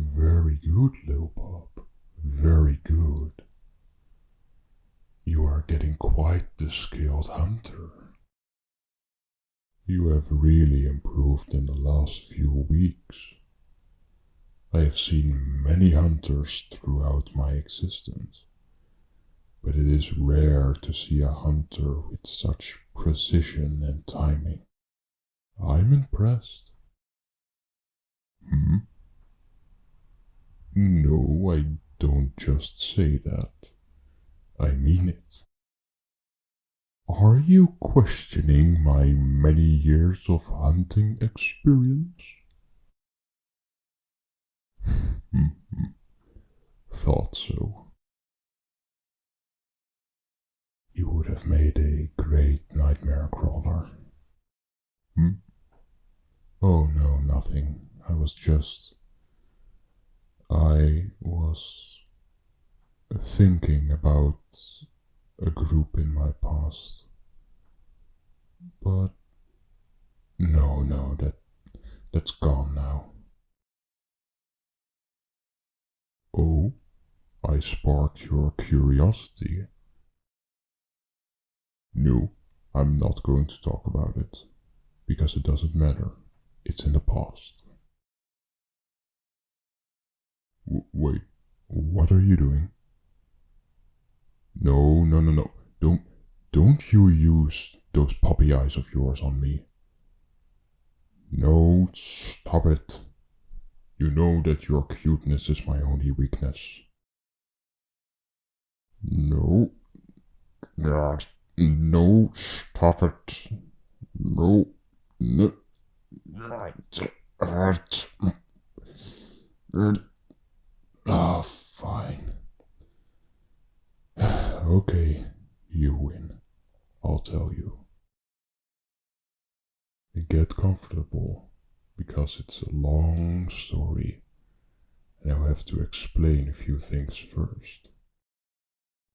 Very good, Lil Pop. Very good. You are getting quite the skilled hunter. You have really improved in the last few weeks. I have seen many hunters throughout my existence, but it is rare to see a hunter with such precision and timing. I'm impressed. No, I don't just say that. I mean it. Are you questioning my many years of hunting experience? Thought so. You would have made a great nightmare crawler. Oh no, nothing. I was thinking about a group in my past. But no, that's gone now. Oh, I sparked your curiosity. No, I'm not going to talk about it, because it doesn't matter. It's in the past. Wait, what are you doing? No. Don't you use those puppy eyes of yours on me. No, stop it. You know that your cuteness is my only weakness. No. No, stop it. No. Fine. Okay, you win. I'll tell you. Get comfortable, because it's a long story, and I'll have to explain a few things first.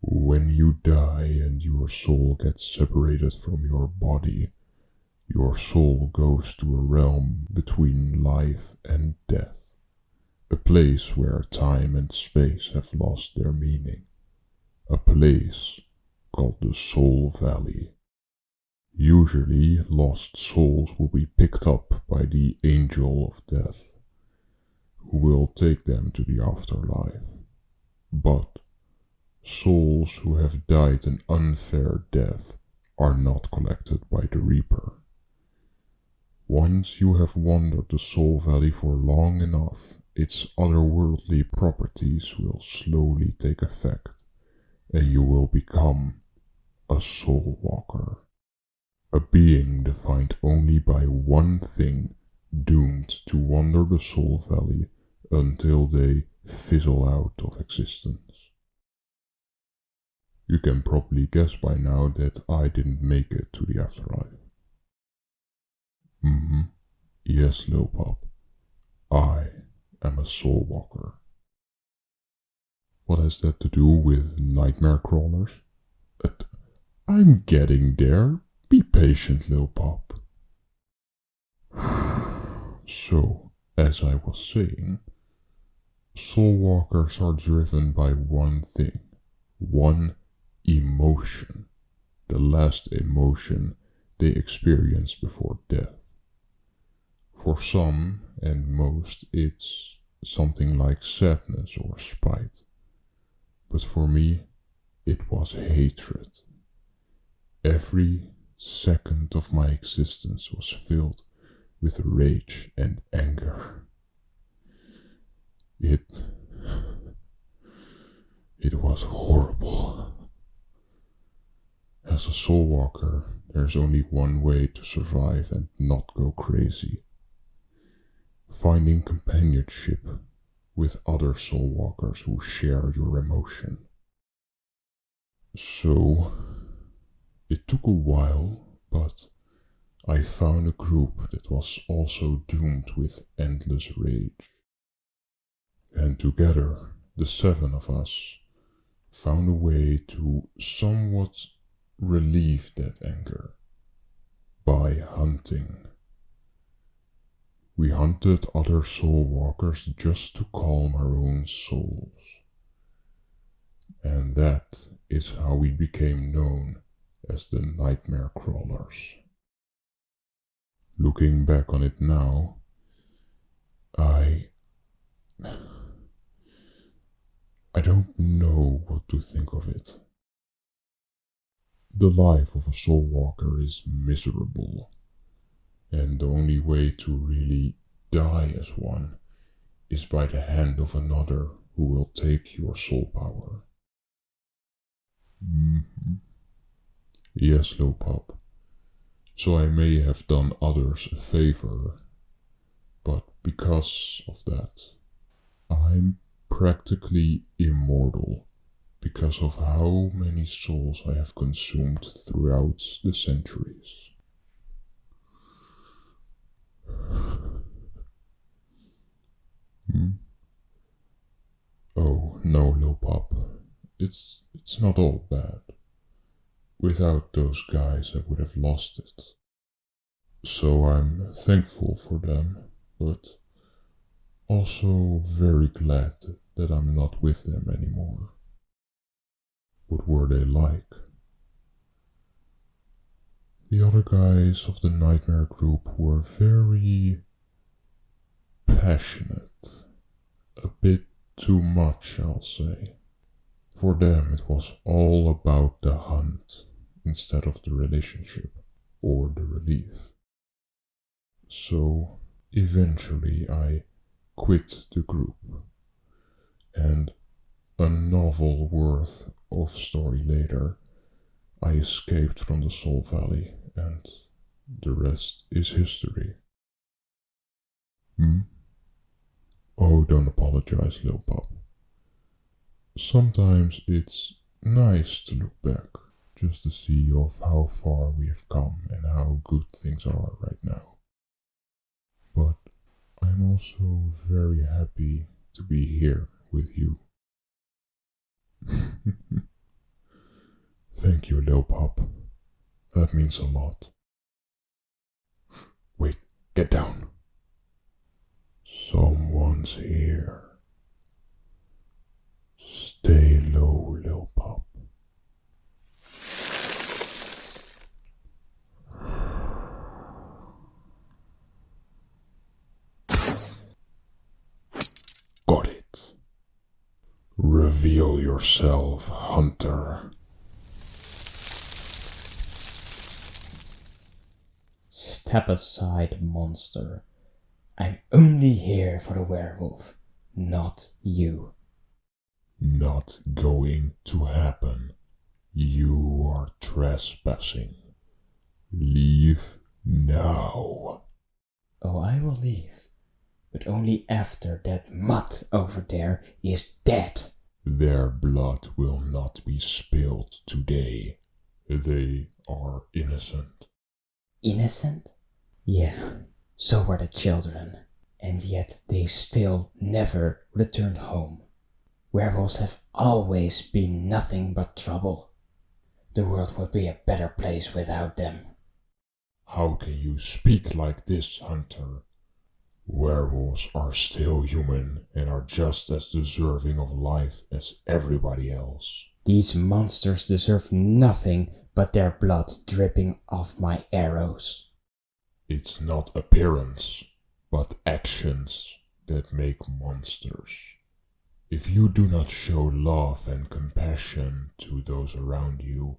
When you die and your soul gets separated from your body, your soul goes to a realm between life and death, a place where time and space have lost their meaning, a place called the Soul Valley. Usually, lost souls will be picked up by the Angel of Death, who will take them to the afterlife. But souls who have died an unfair death are not collected by the Reaper. Once you have wandered the Soul Valley for long enough, its otherworldly properties will slowly take effect, and you will become a Soul Walker. A being defined only by one thing, doomed to wander the Soul Valley until they fizzle out of existence. You can probably guess by now that I didn't make it to the afterlife. Yes, Lil Pop. I am a Soul Walker. What has that to do with nightmare crawlers? I'm getting there. Be patient, Lil Pop. So, as I was saying, Soul Walkers are driven by one thing, one emotion, the last emotion they experience before death. For some, and most, it's something like sadness or spite. But for me, it was hatred. Every second of my existence was filled with rage and anger. It was horrible. As a soul walker, there's only one way to survive and not go crazy. Finding companionship with other soul walkers who share your emotion. So, it took a while, but I found a group that was also doomed with endless rage. And together, the 7 of us found a way to somewhat relieve that anger by hunting. We hunted other soul walkers just to calm our own souls. And that is how we became known as the nightmare crawlers. Looking back on it now, I don't know what to think of it. The life of a soul walker is miserable, and the only way to really die as one is by the hand of another who will take your soul power. Yes, Lopap. So I may have done others a favor, but because of that, I'm practically immortal because of how many souls I have consumed throughout the centuries. Oh, no, Lopap. It's not all bad. Without those guys, I would have lost it. So I'm thankful for them, but also very glad that I'm not with them anymore. What were they like? The other guys of the nightmare group were very passionate. A bit too much, I'll say. For them it was all about the hunt instead of the relationship or the relief. So eventually I quit the group, and a novel worth of story later, I escaped from the Soul Valley, and the rest is history. Oh, don't apologize, Lil Pop. Sometimes it's nice to look back, just to see of how far we have come and how good things are right now. But I'm also very happy to be here with you. Thank you, Lil Pop. That means a lot. Wait, get down. Someone's here. Stay low, Lil Pop. Got it. Reveal yourself, Hunter. Step aside, monster. I'm only here for the werewolf, not you. Not going to happen. You are trespassing. Leave now. Oh, I will leave, but only after that mutt over there is dead. Their blood will not be spilled today. They are innocent. Innocent? Yeah, so were the children, and yet they still never returned home. Werewolves have always been nothing but trouble. The world would be a better place without them. How can you speak like this, Hunter? Werewolves are still human and are just as deserving of life as everybody else. These monsters deserve nothing but their blood dripping off my arrows. It's not appearance, but actions that make monsters. If you do not show love and compassion to those around you,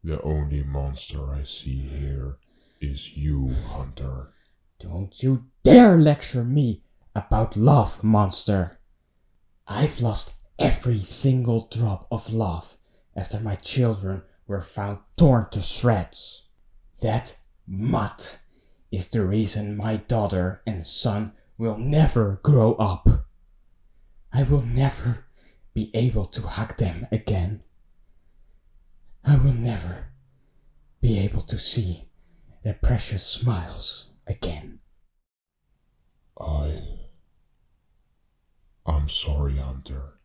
the only monster I see here is you, Hunter. Don't you dare lecture me about love, monster. I've lost every single drop of love after my children were found torn to shreds. That mutt is the reason my daughter and son will never grow up. I will never be able to hug them again. I will never be able to see their precious smiles again. I'm sorry, Hunter.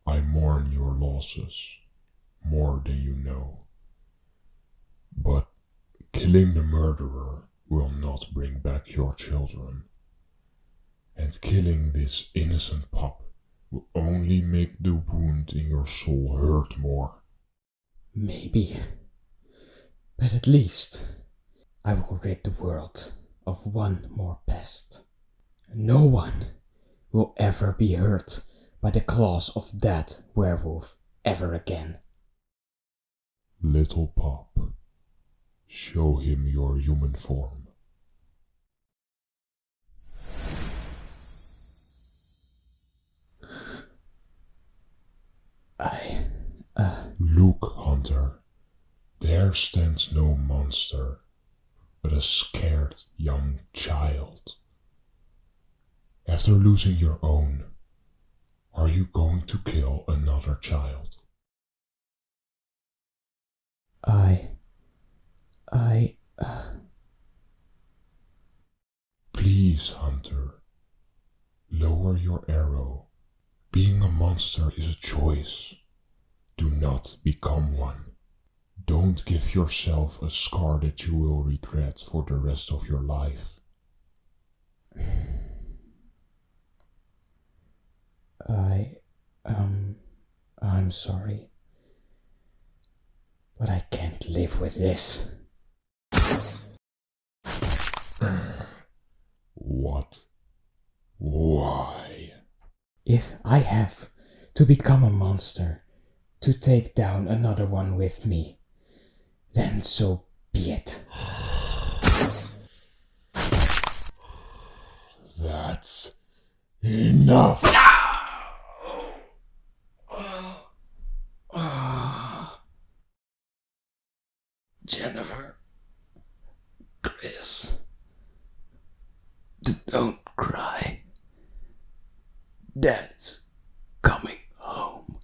I mourn your losses more than you know. But killing the murderer will not bring back your children. And killing this innocent pup will only make the wound in your soul hurt more. Maybe. But at least I will rid the world of one more pest. No one will ever be hurt by the claws of that werewolf ever again. Little pup, show him your human form. Look, Hunter, there stands no monster, but a scared young child. After losing your own, are you going to kill another child? Please, Hunter, lower your arrow. Being a monster is a choice. Do not become one. Don't give yourself a scar that you will regret for the rest of your life. I'm sorry. But I can't live with this. What? Why? If I have to become a monster to take down another one with me, then so be it. That's enough! Jennifer, Chris, don't cry. Dad is coming home.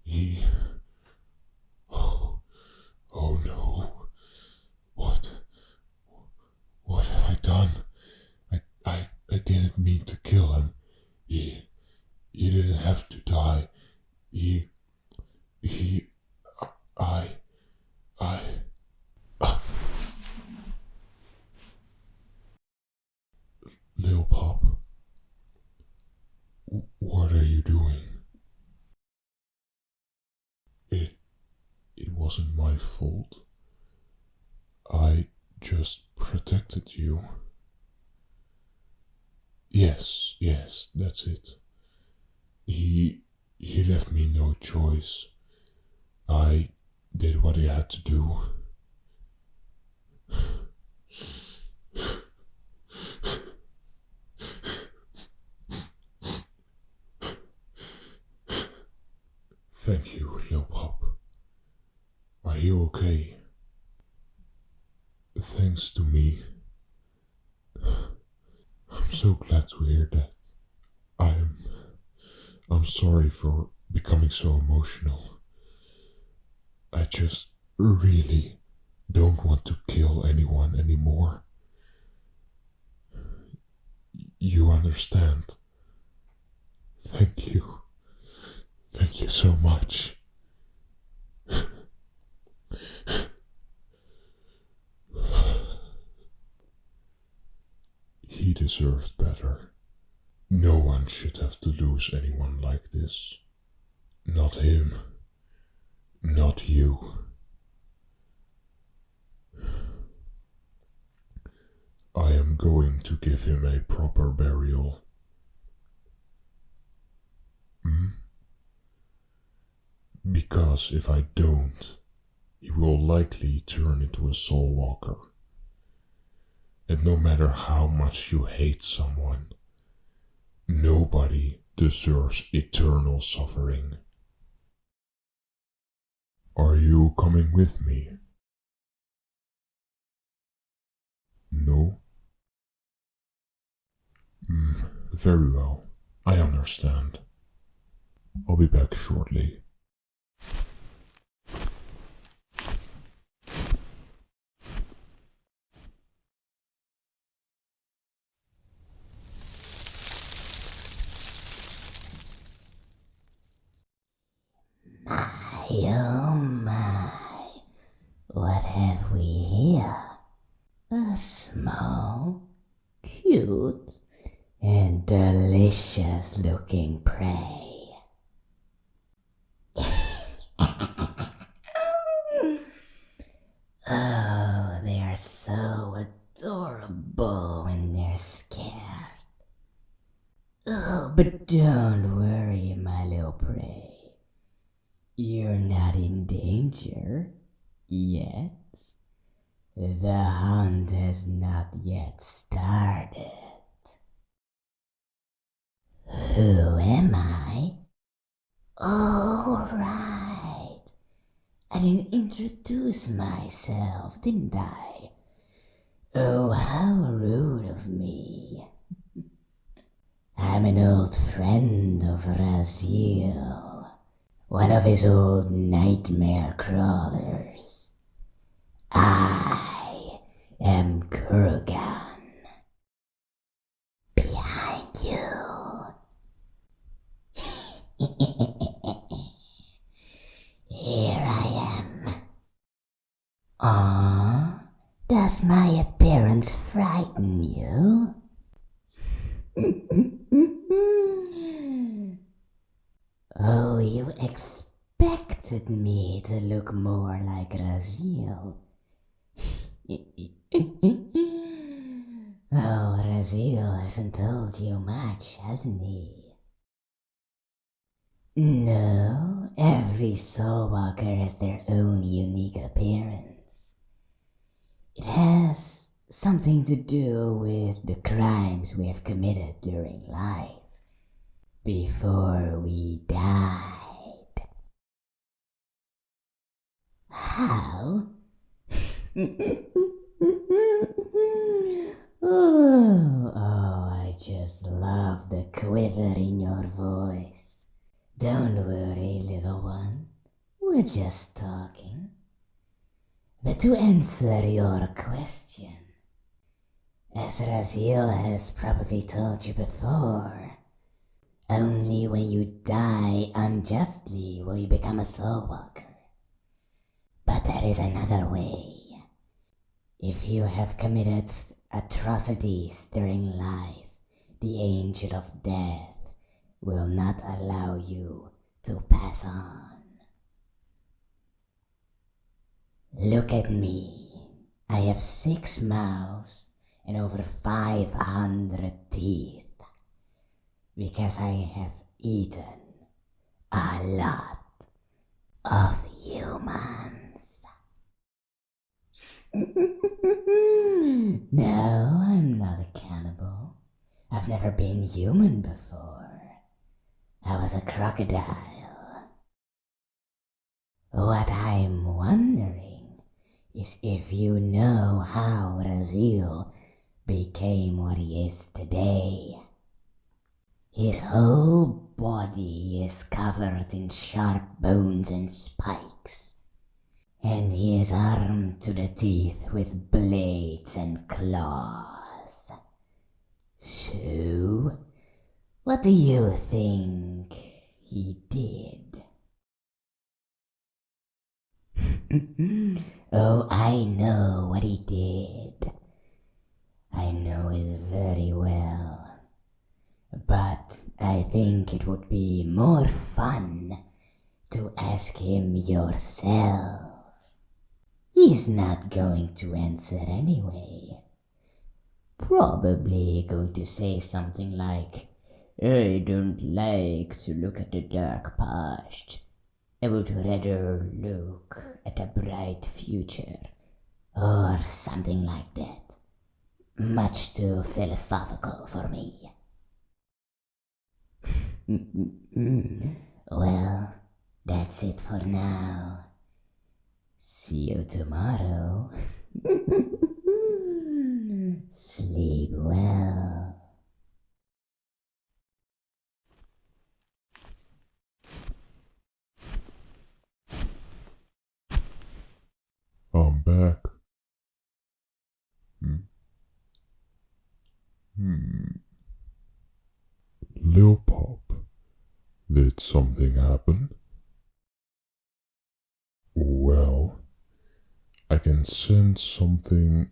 He... Oh no. What have I done? I didn't mean to kill him. He didn't have to die. I... Lil Pop, what are you doing? It wasn't my fault. I just protected you. Yes, that's it. He left me no choice. I did what I had to do. Thank you, Lil Pop. Are you okay? Thanks to me. I'm so glad to hear that. I'm sorry for becoming so emotional. I just really don't want to kill anyone anymore. You understand? Thank you. Thank you so much. He deserved better. No one should have to lose anyone like this. Not him. Not you. I am going to give him a proper burial. Because if I don't, he will likely turn into a soul walker. And no matter how much you hate someone, nobody deserves eternal suffering. Are you coming with me? No? Very well. I understand. I'll be back shortly. Oh my, what have we here? A small, cute, and delicious looking prey. Oh, they are so adorable when they're scared. Oh, but don't worry, my little prey. You're not in danger yet. The hunt has not yet started. Who am I? Oh, right. I didn't introduce myself, didn't I? Oh, how rude of me. I'm an old friend of Raziel, one of his old nightmare crawlers. I am Kurgan. Behind you. Here I am. Aw, does my appearance frighten you? Oh, you expected me to look more like Raziel. Oh, Raziel hasn't told you much, hasn't he? No, every soulwalker has their own unique appearance. It has something to do with the crimes we have committed during life, before we died. How? I just love the quiver in your voice. Don't worry, little one. We're just talking. But to answer your question, as Raziel has probably told you before, only when you die unjustly will you become a soulwalker. But there is another way. If you have committed atrocities during life, the angel of death will not allow you to pass on. Look at me. I have 6 mouths and over 500 teeth, because I have eaten a lot of humans. No, I'm not a cannibal. I've never been human before. I was a crocodile. What I'm wondering is if you know how Raziel became what he is today. His whole body is covered in sharp bones and spikes, and he is armed to the teeth with blades and claws. So, what do you think he did? Oh, I know what he did. I know it very well. But I think it would be more fun to ask him yourself. He's not going to answer anyway. Probably going to say something like, I don't like to look at the dark past. I would rather look at a bright future, or something like that. Much too philosophical for me. Well, that's it for now. See you tomorrow. Sleep well. I'm back. Lil Pop, did something happen? Well, I can sense something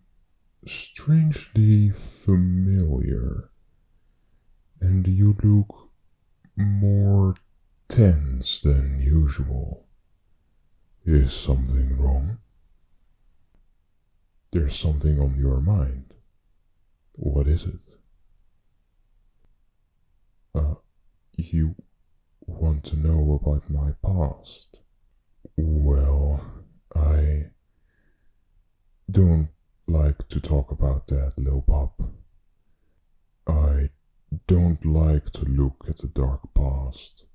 strangely familiar, and you look more tense than usual. Is something wrong? There's something on your mind. What is it? You want to know about my past? Well, I don't like to talk about that, Lil Pop. I don't like to look at the dark past.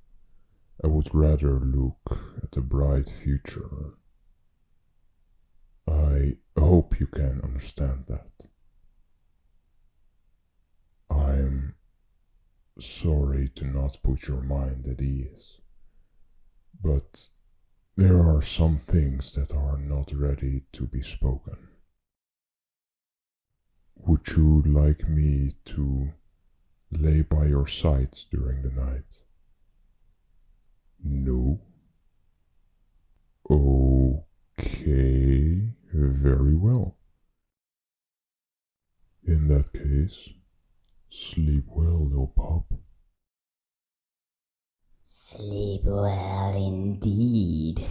I would rather look at the bright future. I hope you can understand that. I'm sorry to not put your mind at ease, but there are some things that are not ready to be spoken. Would you like me to lay by your side during the night? No? Okay, very well. In that case, sleep well, Lil Pop. Sleep well indeed.